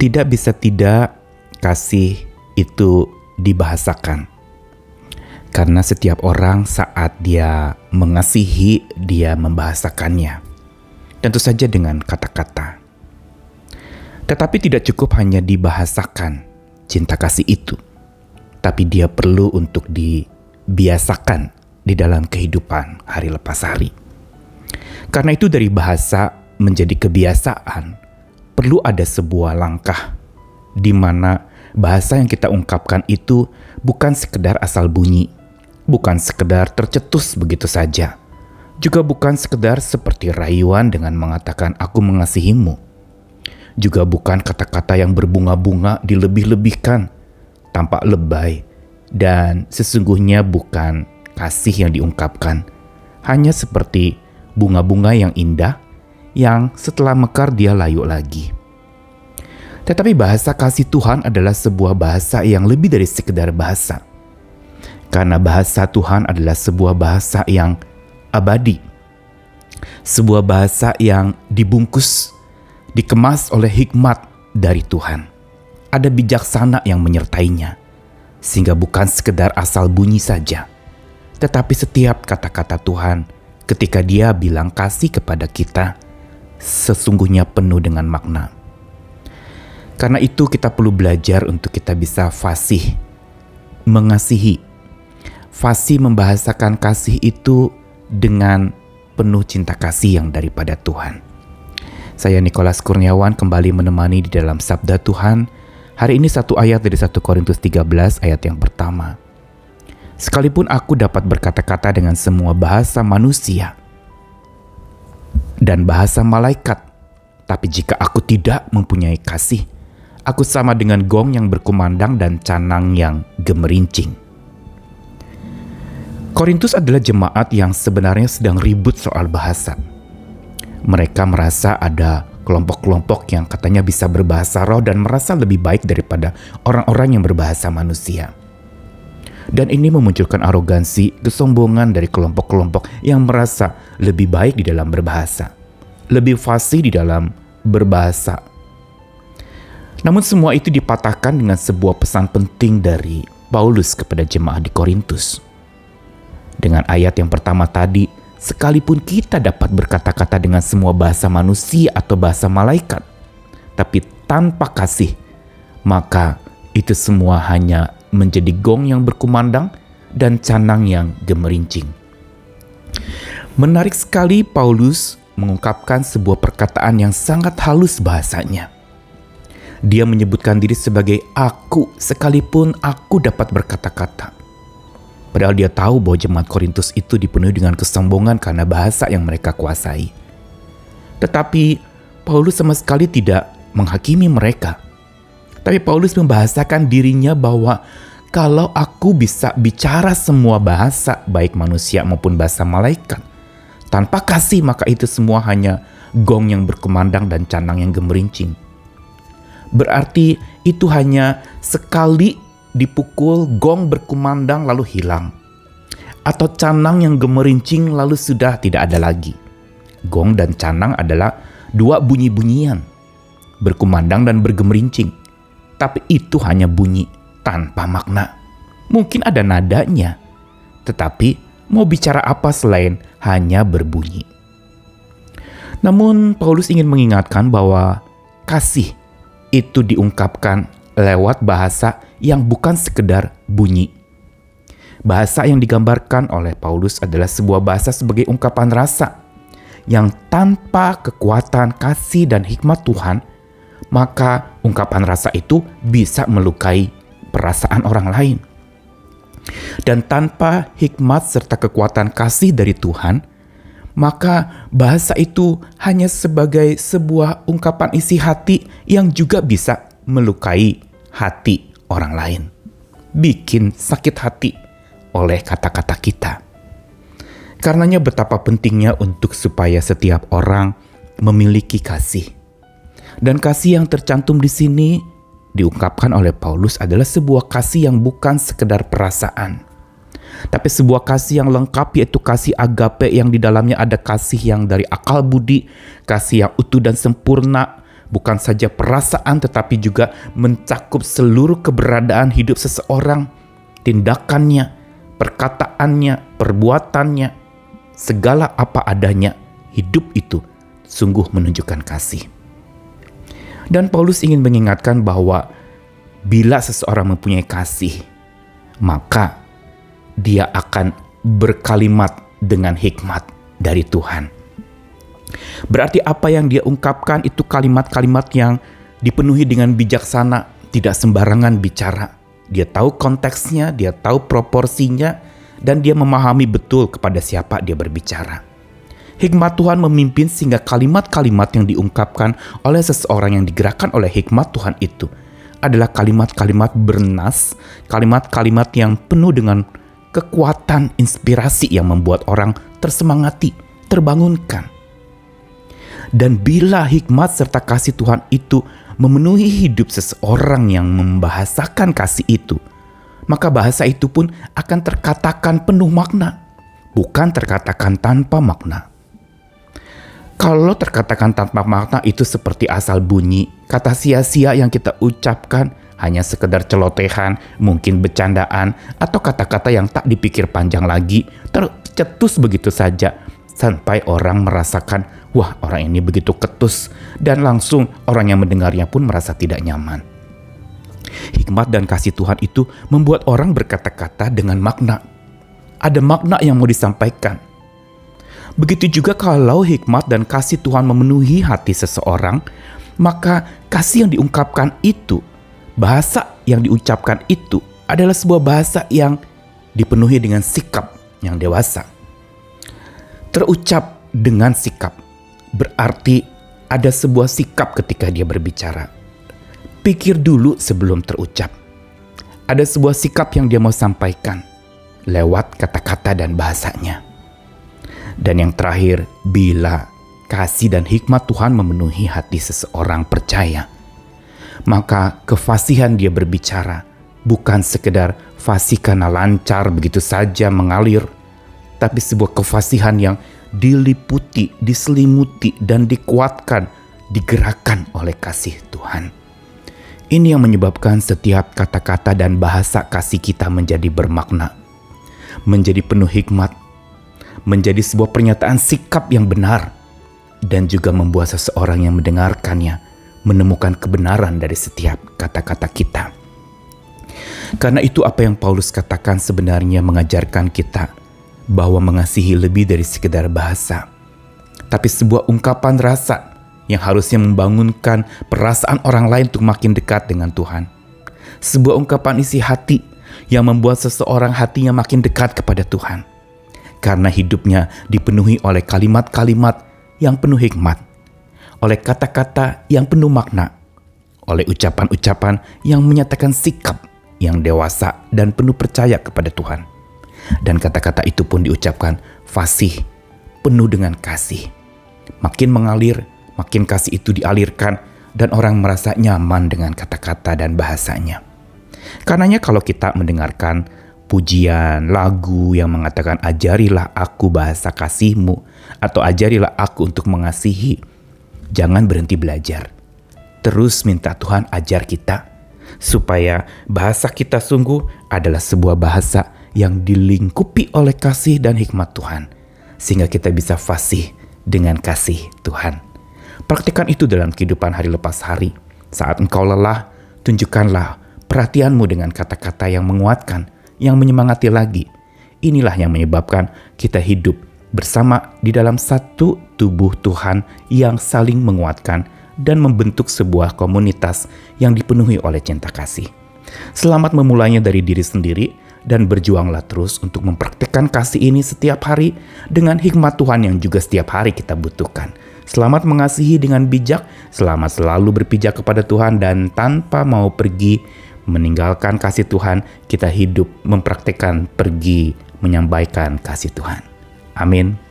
Tidak bisa tidak kasih itu dibahasakan. Karena setiap orang saat dia mengasihi, dia membahasakannya. Tentu saja dengan kata-kata. Tetapi tidak cukup hanya dibahasakan cinta kasih itu. Tapi dia perlu untuk dibiasakan di dalam kehidupan hari lepas hari. Karena itu dari bahasa menjadi kebiasaan, perlu ada sebuah langkah di mana bahasa yang kita ungkapkan itu bukan sekedar asal bunyi, bukan sekedar tercetus begitu saja, juga bukan sekedar seperti rayuan dengan mengatakan aku mengasihimu, juga bukan kata-kata yang berbunga-bunga dilebih-lebihkan, tampak lebay, dan sesungguhnya bukan kasih yang diungkapkan, hanya seperti bunga-bunga yang indah yang setelah mekar dia layu lagi. Tetapi bahasa kasih Tuhan adalah sebuah bahasa yang lebih dari sekedar bahasa. Karena bahasa Tuhan adalah sebuah bahasa yang abadi. Sebuah bahasa yang dibungkus, dikemas oleh hikmat dari Tuhan. Ada bijaksana yang menyertainya. Sehingga bukan sekedar asal bunyi saja. Tetapi setiap kata-kata Tuhan ketika dia bilang kasih kepada kita, sesungguhnya penuh dengan makna. Karena itu kita perlu belajar untuk kita bisa fasih mengasihi. Fasih membahasakan kasih itu dengan penuh cinta kasih yang daripada Tuhan. Saya Nikolas Kurniawan kembali menemani di dalam Sabda Tuhan. Hari ini satu ayat dari 1 Korintus 13 ayat yang pertama. Sekalipun aku dapat berkata-kata dengan semua bahasa manusia dan bahasa malaikat, tapi jika aku tidak mempunyai kasih, aku sama dengan gong yang berkumandang dan canang yang gemerincing. Korintus adalah jemaat yang sebenarnya sedang ribut soal bahasa. Mereka merasa ada kelompok-kelompok yang katanya bisa berbahasa roh dan merasa lebih baik daripada orang-orang yang berbahasa manusia. Dan ini memunculkan arogansi, kesombongan dari kelompok-kelompok yang merasa lebih baik di dalam berbahasa, lebih fasih di dalam berbahasa. Namun semua itu dipatahkan dengan sebuah pesan penting dari Paulus kepada jemaat di Korintus. Dengan ayat yang pertama tadi, sekalipun kita dapat berkata-kata dengan semua bahasa manusia atau bahasa malaikat, tapi tanpa kasih, maka itu semua hanya menjadi gong yang berkumandang dan canang yang gemerincing. Menarik sekali Paulus mengungkapkan sebuah perkataan yang sangat halus bahasanya. Dia menyebutkan diri sebagai aku, sekalipun aku dapat berkata-kata. Padahal dia tahu bahwa jemaat Korintus itu dipenuhi dengan kesombongan karena bahasa yang mereka kuasai. Tetapi Paulus sama sekali tidak menghakimi mereka. Tapi Paulus membahasakan dirinya bahwa kalau aku bisa bicara semua bahasa, baik manusia maupun bahasa malaikat, tanpa kasih maka itu semua hanya gong yang berkumandang dan canang yang gemerincing. Berarti itu hanya sekali dipukul, gong berkumandang lalu hilang. Atau canang yang gemerincing lalu sudah tidak ada lagi. Gong dan canang adalah dua bunyi-bunyian, berkumandang dan bergemerincing. Tapi itu hanya bunyi tanpa makna. Mungkin ada nadanya, tetapi mau bicara apa selain hanya berbunyi. Namun Paulus ingin mengingatkan bahwa kasih itu diungkapkan lewat bahasa yang bukan sekedar bunyi. Bahasa yang digambarkan oleh Paulus adalah sebuah bahasa sebagai ungkapan rasa yang tanpa kekuatan kasih dan hikmat Tuhan, maka ungkapan rasa itu bisa melukai perasaan orang lain. Dan tanpa hikmat serta kekuatan kasih dari Tuhan, maka bahasa itu hanya sebagai sebuah ungkapan isi hati yang juga bisa melukai hati orang lain. Bikin sakit hati oleh kata-kata kita. Karenanya betapa pentingnya untuk supaya setiap orang memiliki kasih. Dan kasih yang tercantum di sini diungkapkan oleh Paulus adalah sebuah kasih yang bukan sekedar perasaan, tapi sebuah kasih yang lengkap, yaitu kasih agape yang di dalamnya ada kasih yang dari akal budi, kasih yang utuh dan sempurna, bukan saja perasaan tetapi juga mencakup seluruh keberadaan hidup seseorang, tindakannya, perkataannya, perbuatannya, segala apa adanya. Hidup itu sungguh menunjukkan kasih. Dan Paulus ingin mengingatkan bahwa bila seseorang mempunyai kasih, maka dia akan berkalimat dengan hikmat dari Tuhan. Berarti apa yang dia ungkapkan itu kalimat-kalimat yang dipenuhi dengan bijaksana, tidak sembarangan bicara. Dia tahu konteksnya, dia tahu proporsinya, dan dia memahami betul kepada siapa dia berbicara. Hikmat Tuhan memimpin sehingga kalimat-kalimat yang diungkapkan oleh seseorang yang digerakkan oleh hikmat Tuhan itu adalah kalimat-kalimat bernas, kalimat-kalimat yang penuh dengan kekuatan inspirasi yang membuat orang tersemangati, terbangunkan. Dan bila hikmat serta kasih Tuhan itu memenuhi hidup seseorang yang membahasakan kasih itu, maka bahasa itu pun akan terkatakan penuh makna, bukan terkatakan tanpa makna. Kalau terkatakan tanpa makna itu seperti asal bunyi, kata sia-sia yang kita ucapkan hanya sekedar celotehan, mungkin bercandaan, atau kata-kata yang tak dipikir panjang lagi, tercetus begitu saja, sampai orang merasakan, wah orang ini begitu ketus, dan langsung orang yang mendengarnya pun merasa tidak nyaman. Hikmat dan kasih Tuhan itu membuat orang berkata-kata dengan makna. Ada makna yang mau disampaikan. Begitu juga kalau hikmat dan kasih Tuhan memenuhi hati seseorang, maka kasih yang diungkapkan itu, bahasa yang diucapkan itu adalah sebuah bahasa yang dipenuhi dengan sikap yang dewasa. Terucap dengan sikap berarti ada sebuah sikap ketika dia berbicara. Pikir dulu sebelum terucap. Ada sebuah sikap yang dia mau sampaikan lewat kata-kata dan bahasanya. Dan yang terakhir, bila kasih dan hikmat Tuhan memenuhi hati seseorang percaya, maka kefasihan dia berbicara bukan sekedar fasih karena lancar begitu saja mengalir, tapi sebuah kefasihan yang diliputi, diselimuti, dan dikuatkan, digerakkan oleh kasih Tuhan. Ini yang menyebabkan setiap kata-kata dan bahasa kasih kita menjadi bermakna, menjadi penuh hikmat, menjadi sebuah pernyataan sikap yang benar, dan juga membuat seseorang yang mendengarkannya menemukan kebenaran dari setiap kata-kata kita. Karena itu apa yang Paulus katakan sebenarnya mengajarkan kita bahwa mengasihi lebih dari sekedar bahasa, tapi sebuah ungkapan rasa yang harusnya membangunkan perasaan orang lain untuk makin dekat dengan Tuhan. Sebuah ungkapan isi hati yang membuat seseorang hatinya makin dekat kepada Tuhan. Karena hidupnya dipenuhi oleh kalimat-kalimat yang penuh hikmat, oleh kata-kata yang penuh makna, oleh ucapan-ucapan yang menyatakan sikap yang dewasa dan penuh percaya kepada Tuhan. Dan kata-kata itu pun diucapkan fasih, penuh dengan kasih. Makin mengalir, makin kasih itu dialirkan, dan orang merasa nyaman dengan kata-kata dan bahasanya. Karenanya kalau kita mendengarkan pujian, lagu yang mengatakan ajarilah aku bahasa kasih-Mu, atau ajarilah aku untuk mengasihi, jangan berhenti belajar. Terus minta Tuhan ajar kita, supaya bahasa kita sungguh adalah sebuah bahasa yang dilingkupi oleh kasih dan hikmat Tuhan, sehingga kita bisa fasih dengan kasih Tuhan. Praktikkan itu dalam kehidupan hari lepas hari. Saat engkau lelah, tunjukkanlah perhatianmu dengan kata-kata yang menguatkan, yang menyemangati lagi. Inilah yang menyebabkan kita hidup bersama di dalam satu tubuh Tuhan yang saling menguatkan dan membentuk sebuah komunitas yang dipenuhi oleh cinta kasih. Selamat memulainya dari diri sendiri dan berjuanglah terus untuk mempraktikkan kasih ini setiap hari dengan hikmat Tuhan yang juga setiap hari kita butuhkan. Selamat mengasihi dengan bijak, selamat selalu berpijak kepada Tuhan, dan tanpa mau pergi meninggalkan kasih Tuhan, kita hidup mempraktikkan pergi menyampaikan kasih Tuhan. Amin.